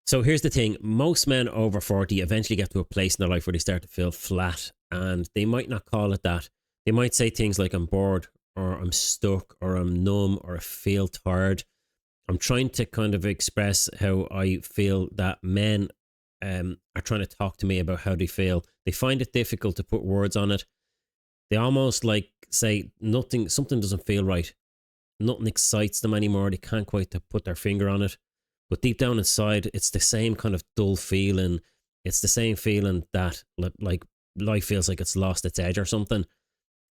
So here's the thing. Most men over 40 eventually get to a place in their life where they start to feel flat, and they might not call it that. They might say things like, I'm bored, or I'm stuck, or I'm numb, or I feel tired. I'm trying to kind of express how I feel that men are trying to talk to me about how they feel. They find it difficult to put words on it. They almost like say something doesn't feel right. Nothing excites them anymore. They can't quite put their finger on it. But deep down inside, it's the same kind of dull feeling. It's the same feeling that like life feels like it's lost its edge or something.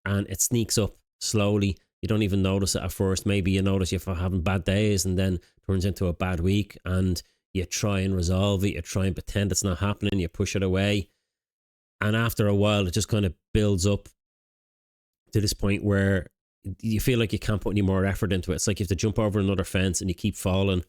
And it sneaks up slowly. You don't even notice it at first. Maybe you notice you're having bad days and then turns into a bad week, and you try and resolve it. You try and pretend it's not happening. You push it away. And after a while, it just kind of builds up to this point where you feel like you can't put any more effort into it. It's like you have to jump over another fence and you keep falling.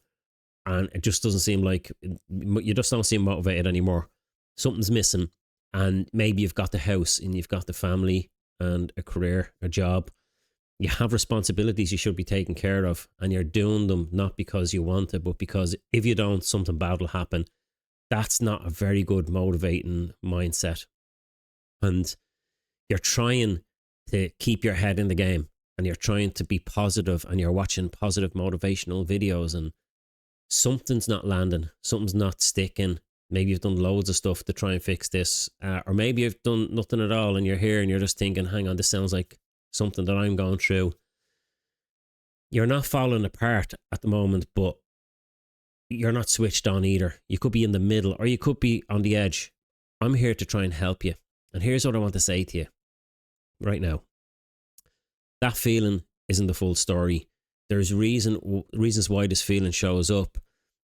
And it just doesn't seem like, you just don't seem motivated anymore. Something's missing. And maybe you've got the house and you've got the family and a career, a job. You have responsibilities you should be taking care of, and you're doing them not because you want it, but because if you don't, something bad will happen. That's not a very good motivating mindset. And you're trying to keep your head in the game, and you're trying to be positive, and you're watching positive motivational videos, and something's not landing, something's not sticking. Maybe you've done loads of stuff to try and fix this, or maybe you've done nothing at all and you're here and you're just thinking, hang on, this sounds like something that I'm going through. You're not falling apart at the moment, but you're not switched on either. You could be in the middle or you could be on the edge. I'm here to try and help you. And here's what I want to say to you right now. That feeling isn't the full story. There's reasons why this feeling shows up,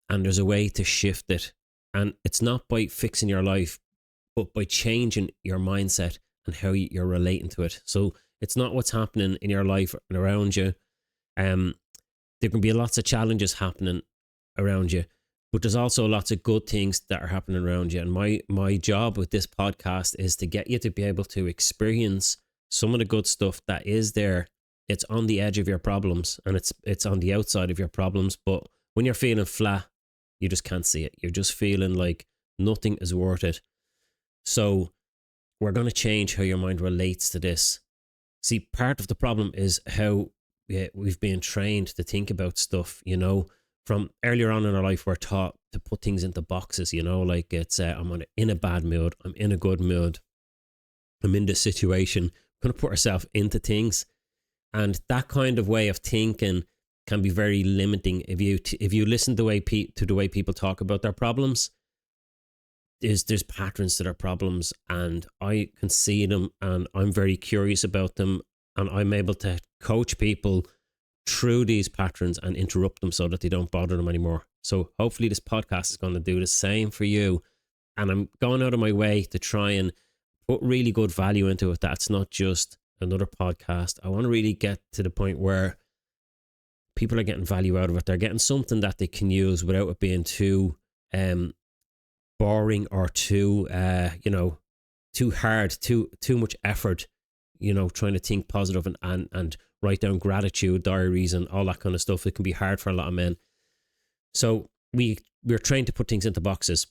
and there's a way to shift it. And it's not by fixing your life, but by changing your mindset and how you're relating to it. So it's not what's happening in your life and around you. There can be lots of challenges happening around you, but there's also lots of good things that are happening around you. And my job with this podcast is to get you to be able to experience some of the good stuff that is there. It's on the edge of your problems, and it's on the outside of your problems. But when you're feeling flat, you just can't see it. You're just feeling like nothing is worth it. So we're going to change how your mind relates to this. See, part of the problem is how we've been trained to think about stuff, from earlier on in our life. We're taught to put things into boxes, like it's, I'm in a bad mood, I'm in a good mood, I'm in this situation. We're going to put ourselves into things. And that kind of way of thinking can be very limiting. If you listen to the way people talk about their problems, there's patterns to their problems, and I can see them, and I'm very curious about them, and I'm able to coach people through these patterns and interrupt them so that they don't bother them anymore. So hopefully this podcast is going to do the same for you, and I'm going out of my way to try and put really good value into it. That's not just another podcast. I want to really get to the point where people are getting value out of it. They're getting something that they can use without it being too boring or too too hard, too much effort, trying to think positive and write down gratitude diaries and all that kind of stuff. It can be hard for a lot of men. So we're trained to put things into boxes.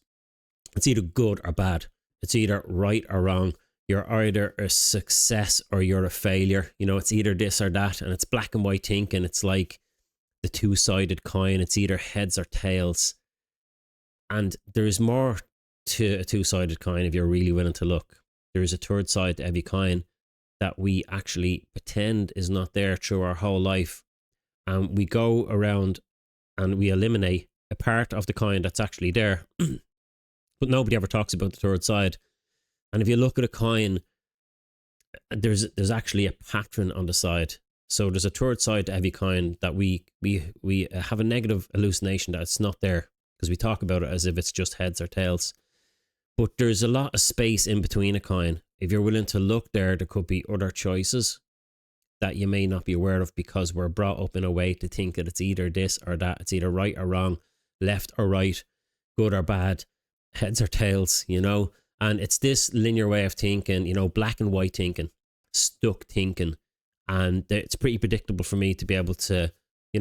It's either good or bad. It's either right or wrong. You're either a success or you're a failure. It's either this or that, and it's black and white thinking. It's like the two-sided coin. It's either heads or tails. And there's more to a two-sided coin if you're really willing to look. There's a third side to every coin that we actually pretend is not there through our whole life. And we go around and we eliminate a part of the coin that's actually there. But nobody ever talks about the third side. And if you look at a coin, there's actually a pattern on the side. So there's a third side to every coin that we have a negative hallucination that it's not there, because we talk about it as if it's just heads or tails. But there's a lot of space in between a coin. If you're willing to look there could be other choices that you may not be aware of, because we're brought up in a way to think that it's either this or that. It's either right or wrong, left or right, good or bad, heads or tails, And it's this linear way of thinking, black and white thinking, stuck thinking. And it's pretty predictable for me to be able to,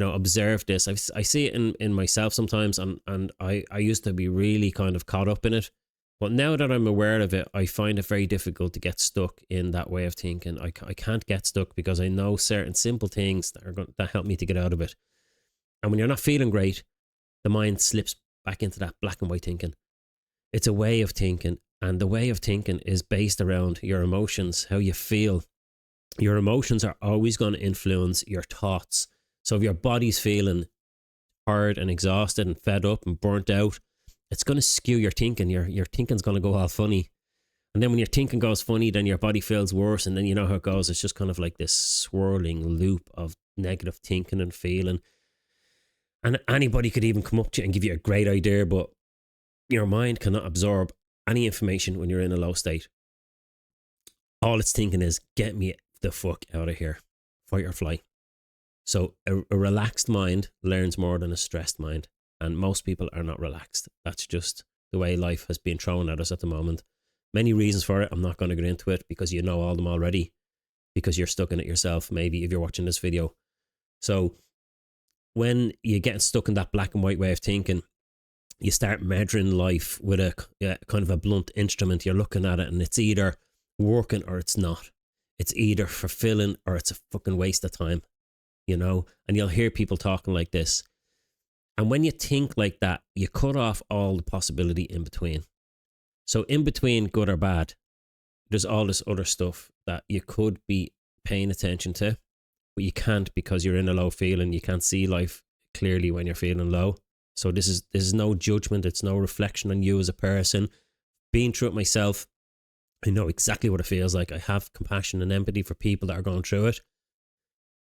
observe this. I see it in myself sometimes, and I used to be really kind of caught up in it. But now that I'm aware of it, I find it very difficult to get stuck in that way of thinking. I can't get stuck because I know certain simple things that help me to get out of it. And when you're not feeling great, the mind slips back into that black and white thinking. It's a way of thinking, and the way of thinking is based around your emotions, how you feel. Your emotions are always going to influence your thoughts. So if your body's feeling tired and exhausted and fed up and burnt out, it's going to skew your thinking. Your thinking's going to go all funny. And then when your thinking goes funny, then your body feels worse. And then you know how it goes. It's just kind of like this swirling loop of negative thinking and feeling. And anybody could even come up to you and give you a great idea, but your mind cannot absorb any information when you're in a low state. All it's thinking is, get me the fuck out of here. Fight or flight. So a relaxed mind learns more than a stressed mind. And most people are not relaxed. That's just the way life has been thrown at us at the moment. Many reasons for it. I'm not going to get into it because you know all them already. Because you're stuck in it yourself, maybe, if you're watching this video. So when you get stuck in that black and white way of thinking, you start measuring life with a kind of a blunt instrument. You're looking at it and it's either working or it's not. It's either fulfilling or it's a fucking waste of time, And you'll hear people talking like this. And when you think like that, you cut off all the possibility in between. So in between good or bad, there's all this other stuff that you could be paying attention to, but you can't because you're in a low feeling. You can't see life clearly when you're feeling low. So this is no judgment. It's no reflection on you as a person. Being through it myself, I know exactly what it feels like. I have compassion and empathy for people that are going through it.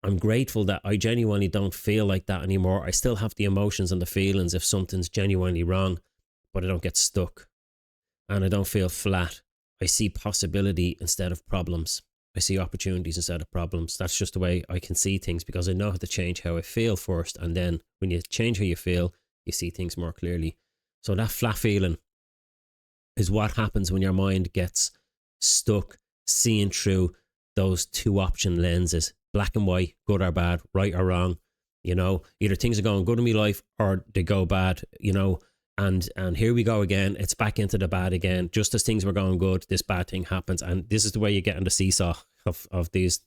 I'm grateful that I genuinely don't feel like that anymore. I still have the emotions and the feelings if something's genuinely wrong, but I don't get stuck and I don't feel flat. I see possibility instead of problems. I see opportunities instead of problems. That's just the way I can see things because I know how to change how I feel first. And then when you change how you feel, you see things more clearly. So that flat feeling is what happens when your mind gets stuck seeing through those two option lenses. Black and white, good or bad, right or wrong, either things are going good in my life or they go bad, and here we go again. It's back into the bad again. Just as things were going good, this bad thing happens. And this is the way you get on the seesaw of these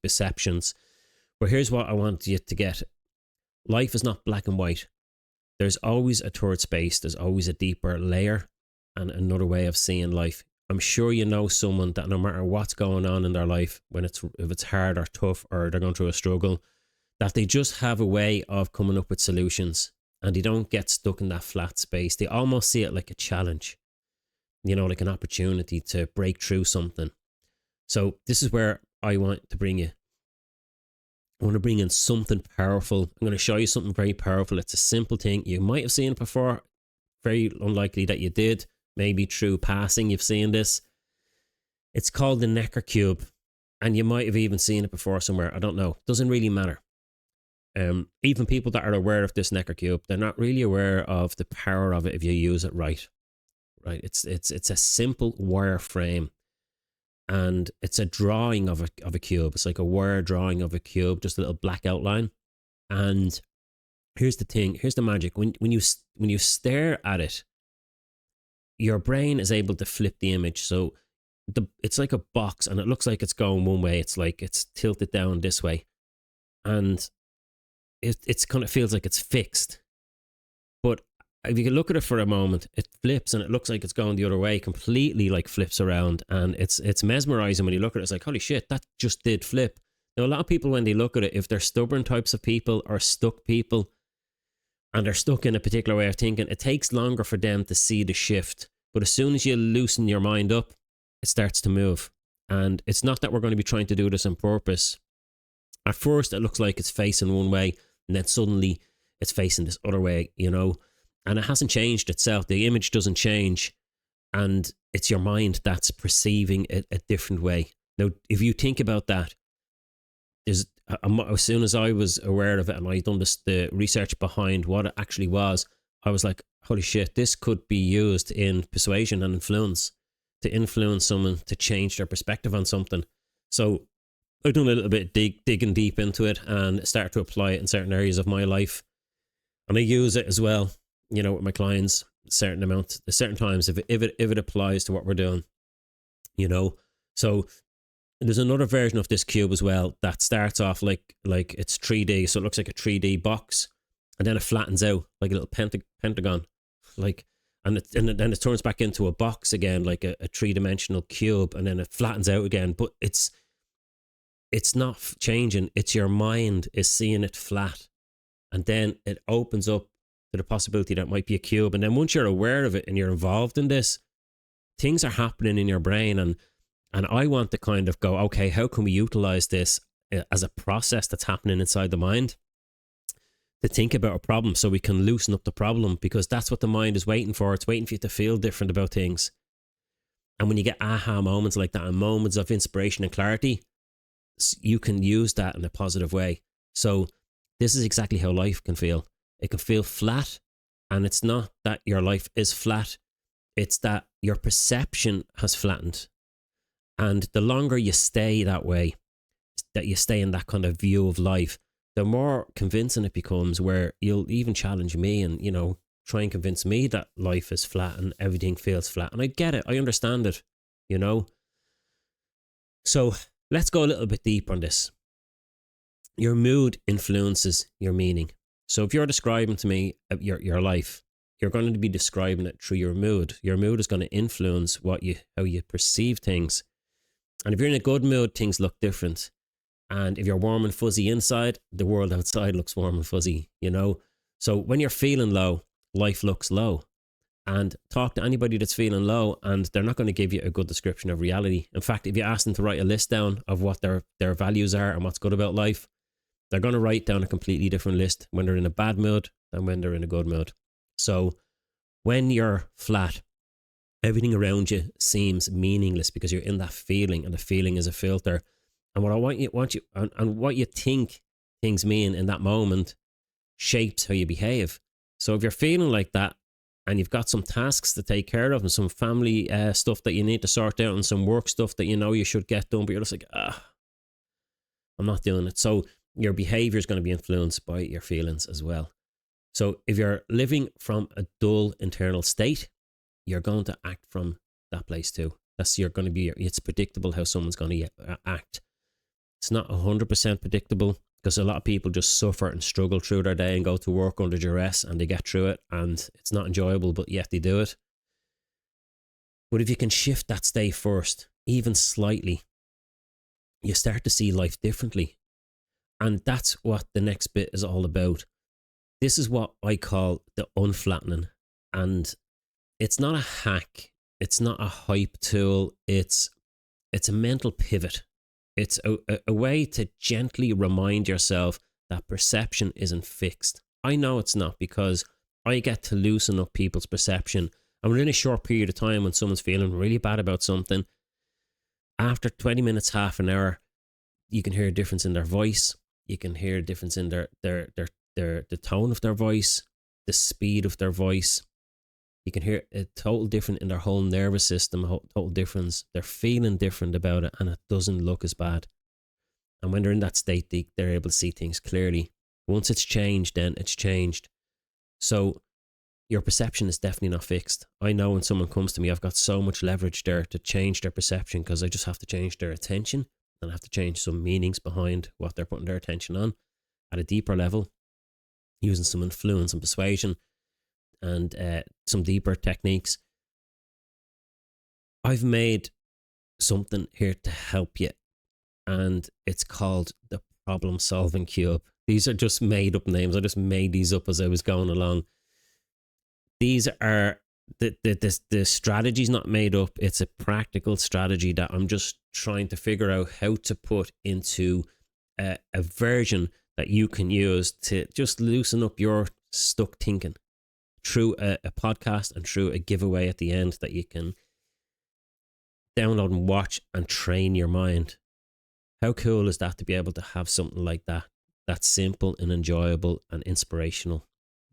perceptions. But here's what I want you to get. Life is not black and white. There's always a third space. There's always a deeper layer and another way of seeing life. I'm sure you know someone that no matter what's going on in their life, if it's hard or tough or they're going through a struggle, that they just have a way of coming up with solutions and they don't get stuck in that flat space. They almost see it like a challenge, like an opportunity to break through something. So this is where I want to bring you. I want to bring in something powerful. I'm going to show you something very powerful. It's a simple thing. You might have seen it before. Very unlikely that you did. Maybe through passing you've seen this. It's called the Necker Cube. And you might have even seen it before somewhere. I don't know. Doesn't really matter. Even people that are aware of this Necker Cube, they're not really aware of the power of it if you use it right. Right? It's a simple wire frame. And it's a drawing of a cube. It's like a wire drawing of a cube, just a little black outline. And here's the thing. Here's the magic. When you stare at it, your brain is able to flip the image. So it's like a box and it looks like it's going one way. It's like it's tilted down this way. And it's kind of feels like it's fixed. But if you can look at it for a moment, it flips and it looks like it's going the other way, completely like flips around. And it's mesmerizing when you look at it. It's like, holy shit, that just did flip. Now, a lot of people, when they look at it, if they're stubborn types of people or stuck people, and they're stuck in a particular way of thinking, it takes longer for them to see the shift. But as soon as you loosen your mind up, it starts to move. And it's not that we're going to be trying to do this on purpose. At first, it looks like it's facing one way, and then suddenly it's facing this other way, And it hasn't changed itself. The image doesn't change. And it's your mind that's perceiving it a different way. Now, if you think about that, as soon as I was aware of it and I done the research behind what it actually was, I was like, holy shit, this could be used in persuasion and influence, to influence someone to change their perspective on something. So I've done a little bit digging deep into it and start to apply it in certain areas of my life. And I use it as well, with my clients, certain times if it applies to what we're doing, So there's another version of this cube as well that starts off like it's 3D, so it looks like a 3D box, and then it flattens out like a little pentagon, and then it turns back into a box again, like a three-dimensional cube, and then it flattens out again. But it's not changing. It's your mind is seeing it flat, and then it opens up to the possibility that it might be a cube. And then once you're aware of it and you're involved in this, things are happening in your brain, and I want to kind of go, okay, how can we utilize this as a process that's happening inside the mind to think about a problem so we can loosen up the problem, because that's what the mind is waiting for. It's waiting for you to feel different about things. And when you get aha moments like that and moments of inspiration and clarity, you can use that in a positive way. So this is exactly how life can feel. It can feel flat, and it's not that your life is flat. It's that your perception has flattened. And the longer you stay that way, that you stay in that kind of view of life, the more convincing it becomes, where you'll even challenge me and, try and convince me that life is flat and everything feels flat. And I get it. I understand it, So let's go a little bit deeper on this. Your mood influences your meaning. So if you're describing to me your life, you're going to be describing it through your mood. Your mood is going to influence how you perceive things. And if you're in a good mood, things look different. And if you're warm and fuzzy inside, the world outside looks warm and fuzzy, So when you're feeling low, life looks low. And talk to anybody that's feeling low, and they're not going to give you a good description of reality. In fact, if you ask them to write a list down of what their values are and what's good about life, they're going to write down a completely different list when they're in a bad mood than when they're in a good mood. So when you're flat, everything around you seems meaningless because you're in that feeling, and the feeling is a filter. And what you think things mean in that moment shapes how you behave. So if you're feeling like that, and you've got some tasks to take care of, and some family stuff that you need to sort out, and some work stuff that you should get done, but you're just like, I'm not doing it. So your behavior is going to be influenced by your feelings as well. So if you're living from a dull internal state, you're going to act from that place too. It's predictable how someone's going to act. It's not 100% predictable, because a lot of people just suffer and struggle through their day and go to work under duress, and they get through it, and it's not enjoyable, but yet they do it. But if you can shift that state first, even slightly, you start to see life differently. And that's what the next bit is all about. This is what I call the unflattening. And it's not a hack. It's not a hype tool. It's a mental pivot. It's a way to gently remind yourself that perception isn't fixed. I know it's not, because I get to loosen up people's perception. And within a short period of time, when someone's feeling really bad about something, after 20 minutes, half an hour, you can hear a difference in their voice. You can hear a difference in the tone of their voice, the speed of their voice. You can hear a total different in their whole nervous system, a total difference. They're feeling different about it, and it doesn't look as bad. And when they're in that state, they're able to see things clearly. Once it's changed, then it's changed. So your perception is definitely not fixed. I know when someone comes to me, I've got so much leverage there to change their perception, because I just have to change their attention, and I have to change some meanings behind what they're putting their attention on at a deeper level, using some influence and persuasion and some deeper techniques. I've made something here to help you, and it's called the Problem Solving Cube. These are just made up names. I just made these up as I was going along. These are the strategy's not made up. It's a practical strategy that I'm just trying to figure out how to put into a version that you can use to just loosen up your stuck thinking through a podcast and through a giveaway at the end that you can download and watch and train your mind. How cool is that to be able to have something like that? That's simple and enjoyable and inspirational.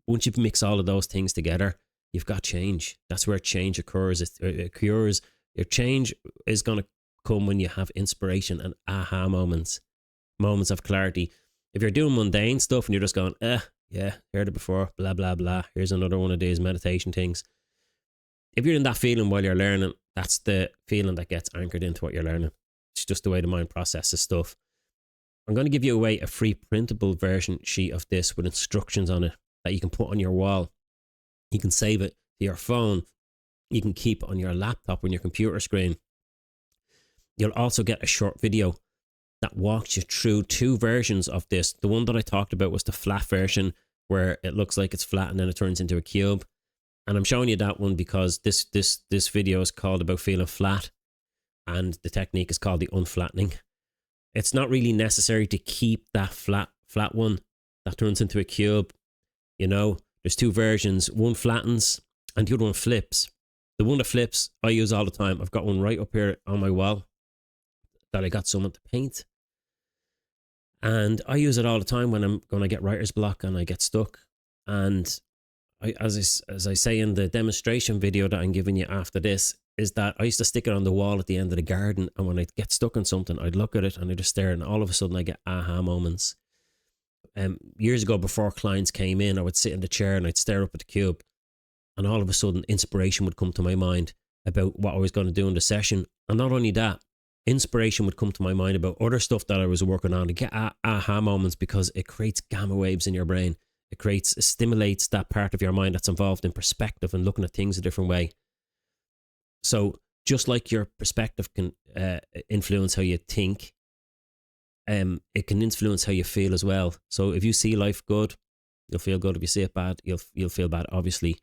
Once you mix all of those things together, you've got change. That's where change occurs. It occurs. Your change is going to come when you have inspiration and aha moments of clarity. If you're doing mundane stuff and you're just going, yeah, heard it before, blah, blah, blah, here's another one of these meditation things. If you're in that feeling while you're learning, that's the feeling that gets anchored into what you're learning. It's just the way the mind processes stuff. I'm going to give you away a free printable version sheet of this with instructions on it that you can put on your wall. You can save it to your phone. You can keep on your laptop on your computer screen. You'll also get a short video that walks you through 2 versions of this. The one that I talked about was the flat version, where it looks like it's flat and then it turns into a cube. And I'm showing you that one because this video is called about feeling flat, and the technique is called the unflattening. It's not really necessary to keep that flat one that turns into a cube. You know, there's 2 versions. One flattens and the other one flips. The one that flips, I use all the time. I've got one right up here on my wall that I got someone to paint. And I use it all the time when I'm going to get writer's block and I get stuck. And as I say in the demonstration video that I'm giving you after this, is that I used to stick it on the wall at the end of the garden, and when I'd get stuck on something, I'd look at it and I'd just stare, and all of a sudden I get aha moments. Years ago, before clients came in, I would sit in the chair and I'd stare up at the cube, and all of a sudden inspiration would come to my mind about what I was going to do in the session. And not only that, inspiration would come to my mind about other stuff that I was working on. To get aha moments because it creates gamma waves in your brain. It stimulates that part of your mind that's involved in perspective and looking at things a different way. So just like your perspective can influence how you think, it can influence how you feel as well. So if you see life good, you'll feel good. If you see it bad, you'll feel bad. Obviously,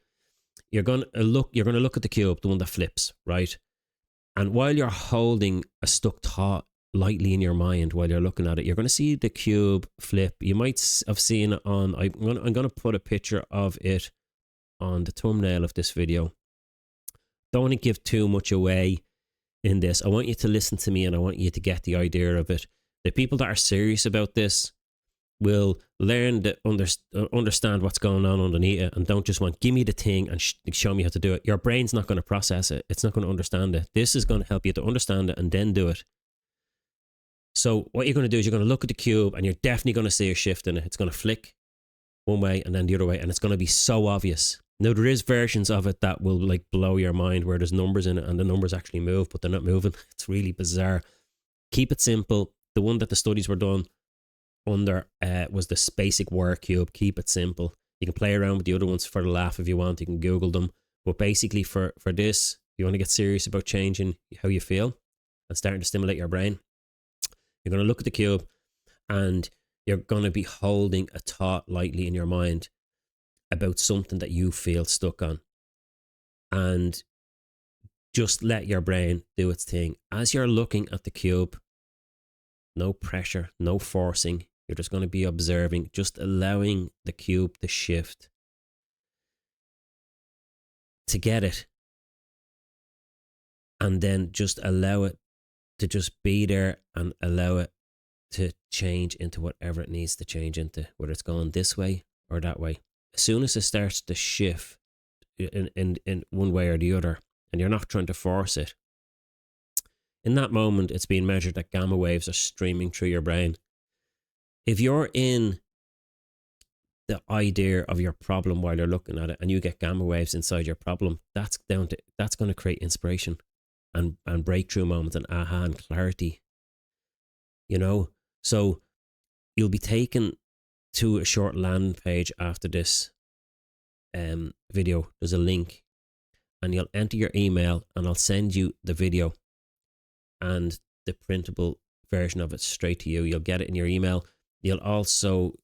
you're gonna look at the cube, the one that flips, right? And while you're holding a stuck thought lightly in your mind while you're looking at it, you're going to see the cube flip. You might have seen it on, I'm going to put a picture of it on the thumbnail of this video. Don't want to give too much away in this. I want you to listen to me and I want you to get the idea of it. The people that are serious about this will learn to understand what's going on underneath it, and don't just want, give me the thing and show me how to do it. Your brain's not going to process it. It's not going to understand it. This is going to help you to understand it and then do it. So what you're going to do is you're going to look at the cube and you're definitely going to see a shift in it. It's going to flick one way and then the other way, and it's going to be so obvious. Now, there is versions of it that will like blow your mind where there's numbers in it and the numbers actually move, but they're not moving. It's really bizarre. Keep it simple. The one that the studies were done under was the basic wire cube. Keep it simple. You can play around with the other ones for the laugh if you want. You can Google them. But basically for this, you want to get serious about changing how you feel and starting to stimulate your brain. You're going to look at the cube and you're going to be holding a thought lightly in your mind about something that you feel stuck on. And just let your brain do its thing. As you're looking at the cube, no pressure, no forcing. You're just going to be observing, just allowing the cube to shift. To get it. And then just allow it to just be there and allow it to change into whatever it needs to change into, whether it's going this way or that way. As soon as it starts to shift in one way or the other, and you're not trying to force it, in that moment, it's being measured that gamma waves are streaming through your brain. If you're in the idea of your problem while you're looking at it and you get gamma waves inside your problem, that's going to create inspiration and breakthrough moments and aha and clarity. You know, so you'll be taken to a short landing page after this video. There's a link and you'll enter your email and I'll send you the video and the printable version of it straight to you. You'll get it in your email. You'll also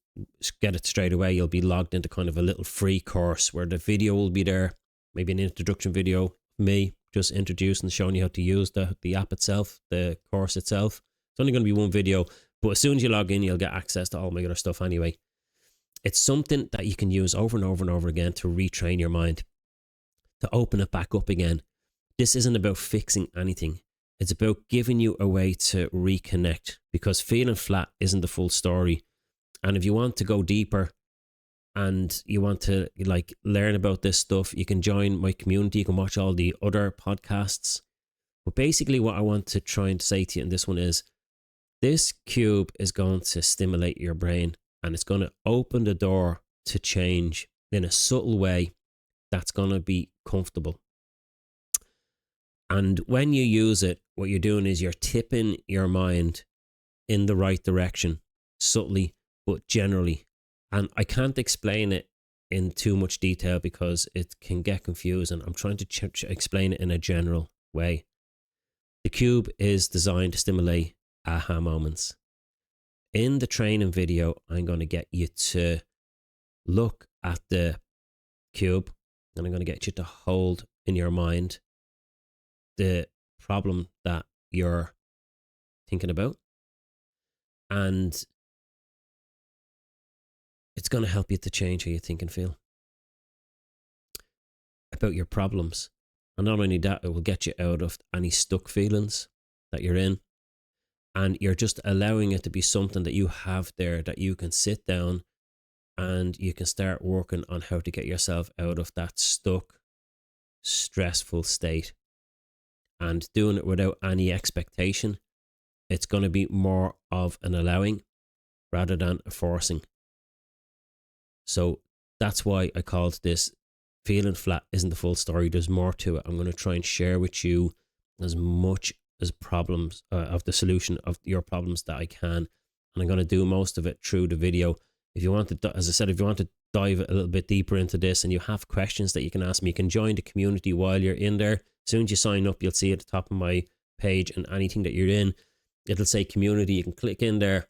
get it straight away. You'll be logged into kind of a little free course where the video will be there, maybe an introduction video, me just introducing and showing you how to use the app itself, the course itself. It's only going to be one video, but as soon as you log in, you'll get access to all my other stuff anyway. It's something that you can use over and over and over again to retrain your mind, to open it back up again. This isn't about fixing anything. It's about giving you a way to reconnect, because feeling flat isn't the full story. And if you want to go deeper and you want to like learn about this stuff, you can join my community. You can watch all the other podcasts. But basically what I want to try and say to you in this one is, this cube is going to stimulate your brain, and it's going to open the door to change in a subtle way that's going to be comfortable. And when you use it, what you're doing is you're tipping your mind in the right direction, subtly, but generally. And I can't explain it in too much detail because it can get confusing. I'm trying to explain it in a general way. The cube is designed to stimulate aha moments. In the training video, I'm going to get you to look at the cube, and I'm going to get you to hold in your mind the problem that you're thinking about. And it's going to help you to change how you think and feel about your problems. And not only that, it will get you out of any stuck feelings that you're in. And you're just allowing it to be something that you have there, that you can sit down and you can start working on how to get yourself out of that stuck, stressful state. And doing it without any expectation. It's going to be more of an allowing rather than a forcing. So that's why I called this Feeling Flat Isn't the Full Story. There's more to it. I'm going to try and share with you as much as problems of the solution of your problems that I can. And I'm going to do most of it through the video. If you want to, as I said, if you want to dive a little bit deeper into this and you have questions that you can ask me, you can join the community while you're in there. As soon as you sign up, you'll see at the top of my page, and anything that you're in, it'll say community. You can click in there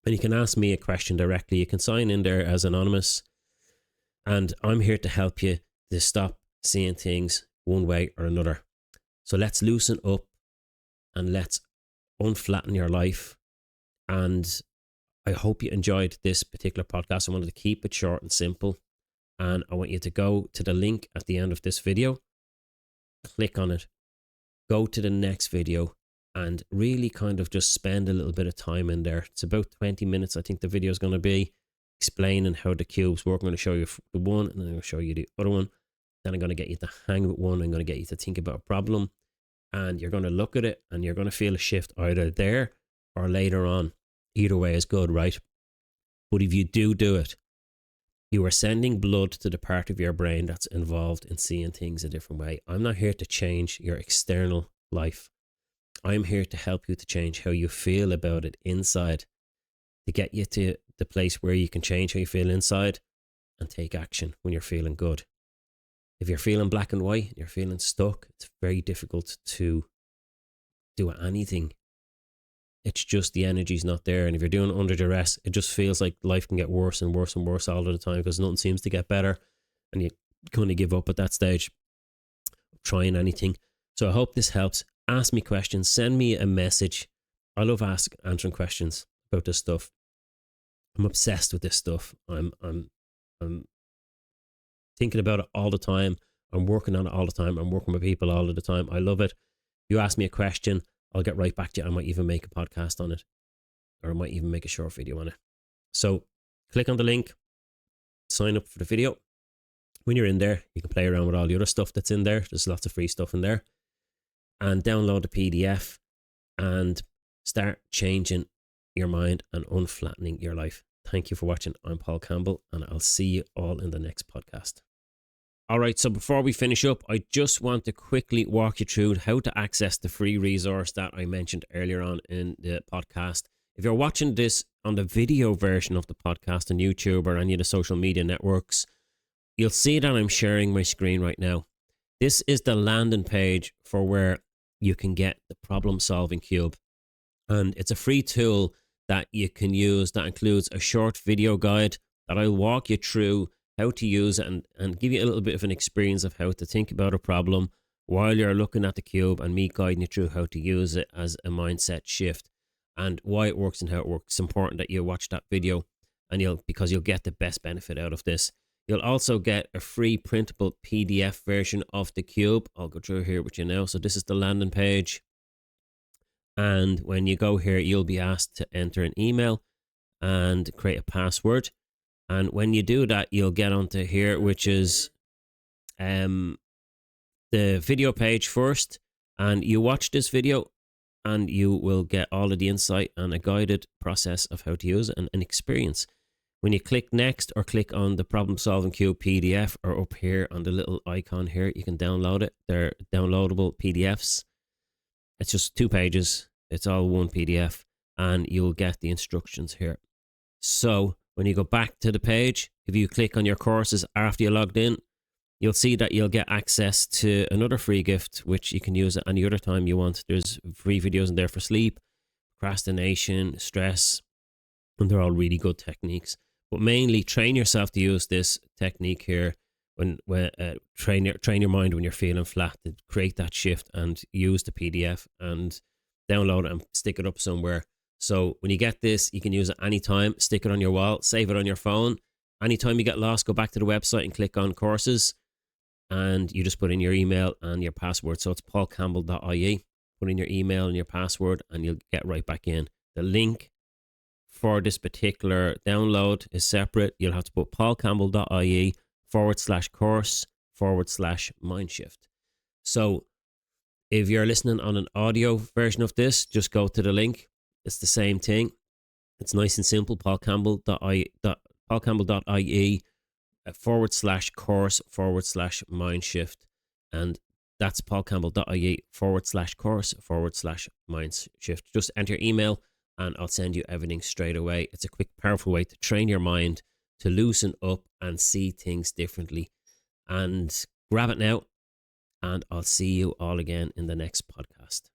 and you can ask me a question directly. You can sign in there as anonymous, and I'm here to help you to stop seeing things one way or another. So let's loosen up and let's unflatten your life. And I hope you enjoyed this particular podcast. I wanted to keep it short and simple, and I want you to go to the link at the end of this video, click on it, go to the next video, and really kind of just spend a little bit of time in there. It's about 20 minutes, I think the video is going to be, explaining how the cubes work. I'm going to show you the one, and then I'm going to show you the other one. Then I'm going to get you to hang with one. I'm going to get you to think about a problem, and you're going to look at it and you're going to feel a shift either there or later on. Either way is good, right? But if you do it, you are sending blood to the part of your brain that's involved in seeing things a different way. I'm not here to change your external life. I'm here to help you to change how you feel about it inside, to get you to the place where you can change how you feel inside and take action when you're feeling good. If you're feeling black and white, you're feeling stuck, it's very difficult to do anything. It's just the energy's not there. And if you're doing it under duress, it just feels like life can get worse and worse and worse all of the time because nothing seems to get better. And you kind of give up at that stage of trying anything. So I hope this helps. Ask me questions. Send me a message. I love answering questions about this stuff. I'm obsessed with this stuff. I'm thinking about it all the time. I'm working on it all the time. I'm working with people all of the time. I love it. You ask me a question, I'll get right back to you. I might even make a podcast on it, or I might even make a short video on it. So click on the link, sign up for the video. When you're in there, you can play around with all the other stuff that's in there. There's lots of free stuff in there. And download the PDF and start changing your mind and unflattening your life. Thank you for watching. I'm Paul Campbell, and I'll see you all in the next podcast. All right, so before we finish up, I just want to quickly walk you through how to access the free resource that I mentioned earlier on in the podcast. If you're watching this on the video version of the podcast on YouTube or any of the social media networks, you'll see that I'm sharing my screen right now. This is the landing page for where you can get the problem-solving cube. And it's a free tool that you can use that includes a short video guide that I'll walk you through how to use it and give you a little bit of an experience of how to think about a problem while you're looking at the cube, and me guiding you through how to use it as a mindset shift and why it works and how it works. It's important that you watch that video, and because you'll get the best benefit out of this. You'll also get a free printable PDF version of the cube. I'll go through here with you now. So this is the landing page. And when you go here, you'll be asked to enter an email and create a password. And when you do that, you'll get onto here, which is the video page first. And you watch this video and you will get all of the insight and a guided process of how to use it and an experience. When you click next or click on the problem solving cube PDF or up here on the little icon here, you can download it. They're downloadable PDFs. It's just 2 pages. It's all one PDF and you'll get the instructions here. So when you go back to the page, if you click on your courses after you logged in, you'll see that you'll get access to another free gift, which you can use at any other time you want. There's free videos in there for sleep, procrastination, stress, and they're all really good techniques. But mainly train yourself to use this technique here when train your mind when you're feeling flat, to create that shift and use the PDF and download it and stick it up somewhere. So when you get this, you can use it anytime, stick it on your wall, save it on your phone. Anytime you get lost, go back to the website and click on courses and you just put in your email and your password. So it's paulcampbell.ie. Put in your email and your password and you'll get right back in. The link for this particular download is separate. You'll have to put paulcampbell.ie/course/mindshift. So if you're listening on an audio version of this, just go to the link. It's the same thing. It's nice and simple. paulcampbell.ie/course/mindshift. And that's paulcampbell.ie/course/mindshift. Just enter your email and I'll send you everything straight away. It's a quick, powerful way to train your mind, to loosen up and see things differently. And grab it now, and I'll see you all again in the next podcast.